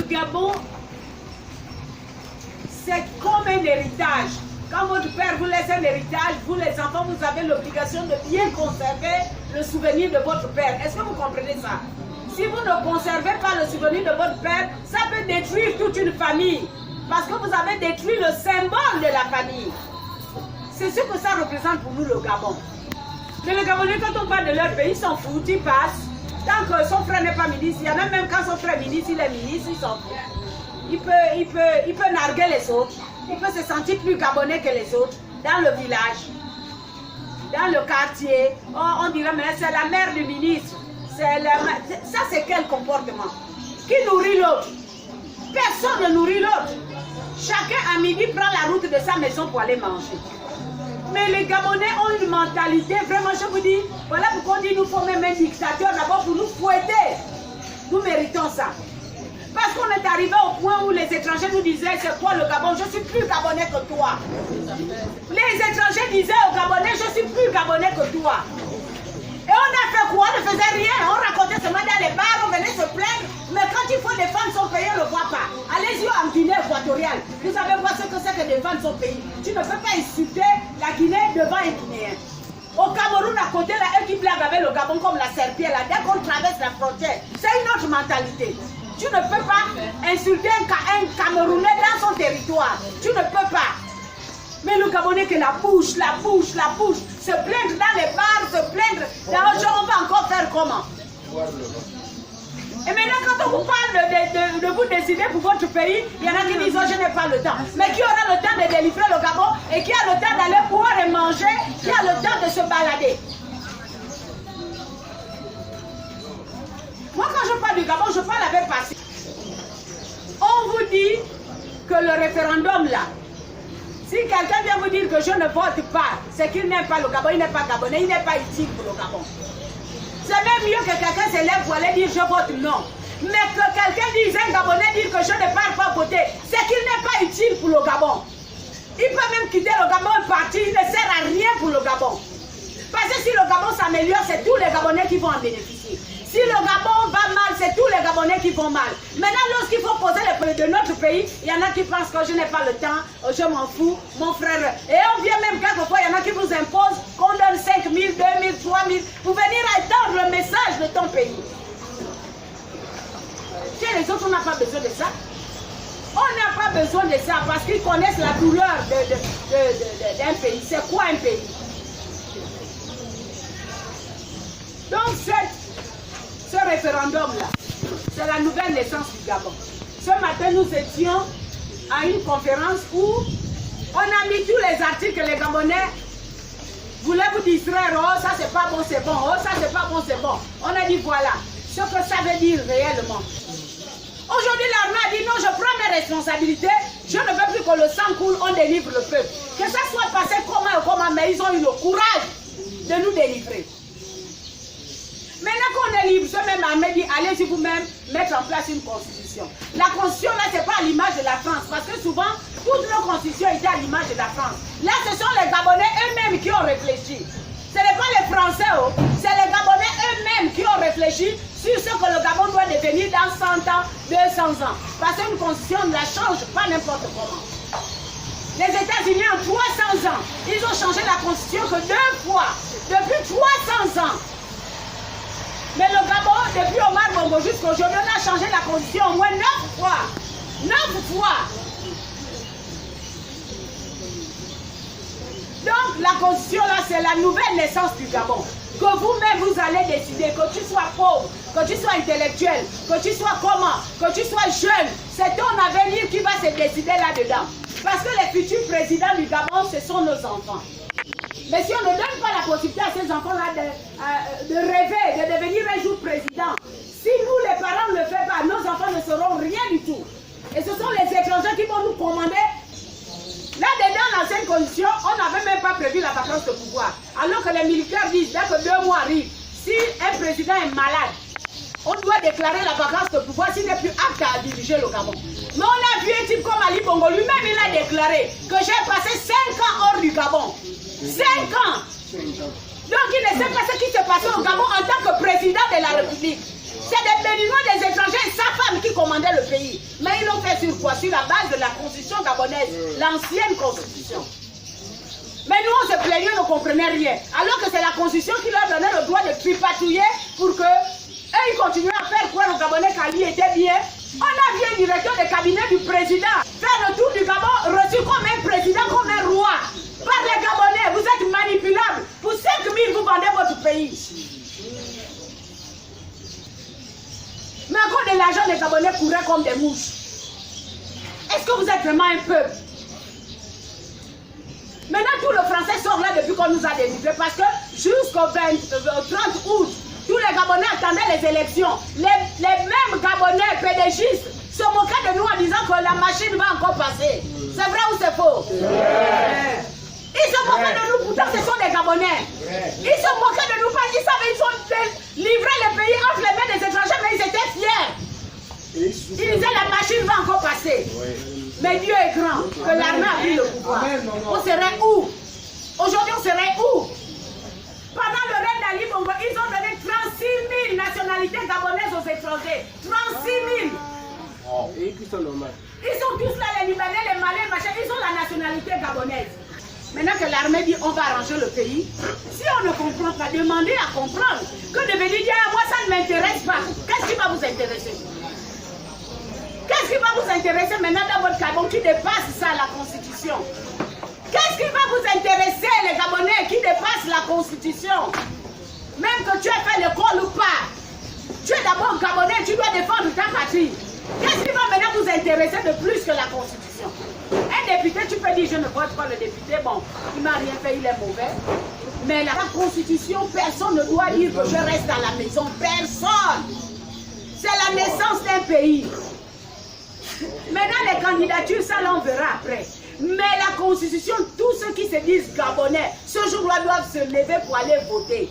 Gabon, c'est comme un héritage. Quand votre père vous laisse un héritage, vous les enfants, vous avez l'obligation de bien conserver le souvenir de votre père. Est-ce que vous comprenez ça? Si vous ne conservez pas le souvenir de votre père, ça peut détruire toute une famille. Parce que vous avez détruit le symbole de la famille. C'est ce que ça représente pour nous, le Gabon. Mais les Gabonais, quand on parle de leur pays, ils s'en foutent, ils passent. Tant que son frère n'est pas ministre, il y en a même quand son frère est ministre, il est ministre, il s'en fout. Il peut narguer les autres. Il peut se sentir plus Gabonais que les autres. Dans le village, dans le quartier, on dirait, mais c'est la mère du ministre. Ça, c'est quel comportement? Qui nourrit l'autre? Personne ne nourrit l'autre. Chacun à midi prend la route de sa maison pour aller manger. Mais les Gabonais ont une mentalité, vraiment, je vous dis, voilà pourquoi on dit nous faut même un dictateur d'abord pour nous fouetter. Nous méritons ça. Parce qu'on est arrivé au point où les étrangers nous disaient, c'est quoi le Gabon? Je suis plus Gabonais que toi. Les étrangers disaient aux Gabonais, je suis plus Gabonais que toi. Et on a fait quoi? On ne faisait rien. On racontait seulement dans les bars, on venait se plaindre. Mais quand il faut défendre son pays, on ne le voit pas. Allez-y en Guinée équatoriale. Vous savez voir ce que c'est que défendre son pays. Tu ne peux pas insulter la Guinée devant un Guinéen. Au Cameroun, à côté, là, eux qui blaguent avec le Gabon comme la serpillère, là, dès qu'on traverse la frontière, c'est une autre mentalité. Tu ne peux pas insulter un Camerounais dans son territoire. Tu ne peux pas. Mais le Gabonais que la bouche, se plaindre dans les bars, se plaindre dans autre chose, on va encore faire comment? Et maintenant, quand on vous parle de vous décider pour votre pays, il y en a qui disent, oh, je n'ai pas le temps. Mais qui aura le temps de délivrer le Gabon et qui a le temps d'aller boire et manger, qui a le temps de se balader? Moi, quand je parle du Gabon, je parle avec passion. On vous dit que le référendum là, si quelqu'un vient vous dire que je ne vote pas, c'est qu'il n'aime pas le Gabon, il n'est pas Gabonais, il n'est pas utile pour le Gabon. C'est même mieux que quelqu'un se lève pour aller dire je vote non. Mais que quelqu'un dise, un Gabonais dire que je ne pars pas voter, c'est qu'il n'est pas utile pour le Gabon. Il peut même quitter le Gabon et partir, il ne sert à rien pour le Gabon. Parce que si le Gabon s'améliore, c'est tous les Gabonais qui vont en bénéficier. Si le Gabon va mal, c'est tous les Gabonais qui vont mal. Maintenant, lorsqu'il faut poser les problèmes de notre pays, il y en a qui pensent que je n'ai pas le temps, je m'en fous, mon frère. Et on vient même quelquefois, il y en a qui vous imposent qu'on donne 5 000, 2 000, 3 000 pour venir attendre le message de ton pays. Chez les autres, on n'a pas besoin de ça. On n'a pas besoin de ça parce qu'ils connaissent la douleur d'un pays. C'est quoi un pays? Donc, ce référendum-là, c'est la nouvelle naissance du Gabon. Ce matin, nous étions à une conférence où on a mis tous les articles que les Gabonais voulaient vous distraire. Oh, ça c'est pas bon, c'est bon. Oh, ça c'est pas bon, c'est bon. On a dit voilà ce que ça veut dire réellement. Aujourd'hui, l'armée a dit non, je prends mes responsabilités. Je ne veux plus que le sang coule, on délivre le peuple. Que ça soit passé comment, mais ils ont eu le courage de nous délivrer. Maintenant qu'on est libre, ce même armée dit, allez-y vous-même mettre en place une constitution. La constitution, là, c'est pas à l'image de la France, parce que souvent, toutes nos constitutions étaient à l'image de la France. Là, ce sont les Gabonais eux-mêmes qui ont réfléchi. Ce n'est pas les Français, oh. C'est les Gabonais eux-mêmes qui ont réfléchi sur ce que le Gabon doit devenir dans 100 ans, 200 ans. Parce qu'une constitution ne la change pas n'importe comment. Les États-Unis, en 300 ans, ils ont changé la constitution que 2 fois, depuis 300 ans. Mais le Gabon, depuis Omar Bongo jusqu'à aujourd'hui, on a changé la constitution au moins 9 fois. 9 fois. Donc la constitution là, c'est la nouvelle naissance du Gabon. Que vous-même vous allez décider, que tu sois pauvre, que tu sois intellectuel, que tu sois comment, que tu sois jeune. C'est ton avenir qui va se décider là-dedans. Parce que les futurs présidents du Gabon, ce sont nos enfants. Mais si on ne donne pas la possibilité à ces enfants-là de rêver, de devenir un jour président, si nous les parents ne le faisons pas, nos enfants ne seront rien du tout. Et ce sont les étrangers qui vont nous commander. Là-dedans, dans l'ancienne constitution, on n'avait même pas prévu la vacance de pouvoir. Alors que les militaires disent, dès que 2 mois arrivent, si un président est malade, on doit déclarer la vacance de pouvoir s'il n'est plus apte à diriger le Gabon. Mais on a vu un type comme Ali Bongo, lui-même il a déclaré que j'ai passé 5 ans hors du Gabon. 5 ans. Donc il ne sait pas ce qui s'est passé au Gabon en tant que président de la République. C'est des béninois, des étrangers et sa femme qui commandaient le pays. Mais ils l'ont fait sur quoi? Sur la base de la constitution gabonaise, l'ancienne constitution. Mais nous, on se plaignait, on ne comprenait rien. Alors que c'est la constitution qui leur donnait le droit de tripatouiller pour que eux, ils continuaient à faire croire aux Gabonais qu'Ali était bien. On a vu un directeur de cabinet du président faire le tour du Gabon, reçu comme un président, comme un roi. Par les Gabonais, vous êtes manipulables. Pour 5 000, vous vendez votre pays. Mais encore de l'argent, les Gabonais couraient comme des mouches. Est-ce que vous êtes vraiment un peuple? Maintenant, tout le français sort là depuis qu'on nous a délivrés parce que jusqu'au 30 août, tous les Gabonais attendaient les élections. Les mêmes Gabonais pédégistes se moquaient de nous en disant que la machine va encore passer. C'est vrai ou c'est faux? Ils se moquaient de nous, pourtant ce sont des Gabonais. Ils se moquaient de nous parce qu'ils savaient qu'ils ont livré le pays entre les mains des étrangers, mais ils étaient fiers. Ils disaient la machine va encore passer. Mais Dieu est grand, que l'armée a pris le pouvoir. On serait où? Aujourd'hui, on serait où? Pendant le règne d'Ali Bongo, ils ont donné 36 000 nationalités gabonaises aux étrangers. 36 000. Ils sont tous là, les Libanais, les Maliens, machin, ils ont la nationalité gabonaise. Maintenant que l'armée dit on va arranger le pays, si on ne comprend pas, demandez à comprendre. Que de venir dire moi ça ne m'intéresse pas, qu'est-ce qui va vous intéresser? Qu'est-ce qui va vous intéresser maintenant dans votre Gabon qui dépasse ça, la Constitution? Qu'est-ce qui va vous intéresser, les Gabonais, qui dépassent la Constitution? Même que tu aies fait l'école ou pas, tu es d'abord Gabonais, tu dois défendre ta patrie. Qu'est-ce qui va maintenant vous intéresser de plus que la Constitution? Un député, tu peux dire je ne vote pas le député, bon, il m'a rien fait, il est mauvais. Mais la Constitution, personne ne doit dire que je reste à la maison. Personne. C'est la naissance d'un pays. Maintenant, les candidatures, ça l'on verra après. Mais la Constitution, tous ceux qui se disent Gabonais, ce jour-là doivent se lever pour aller voter.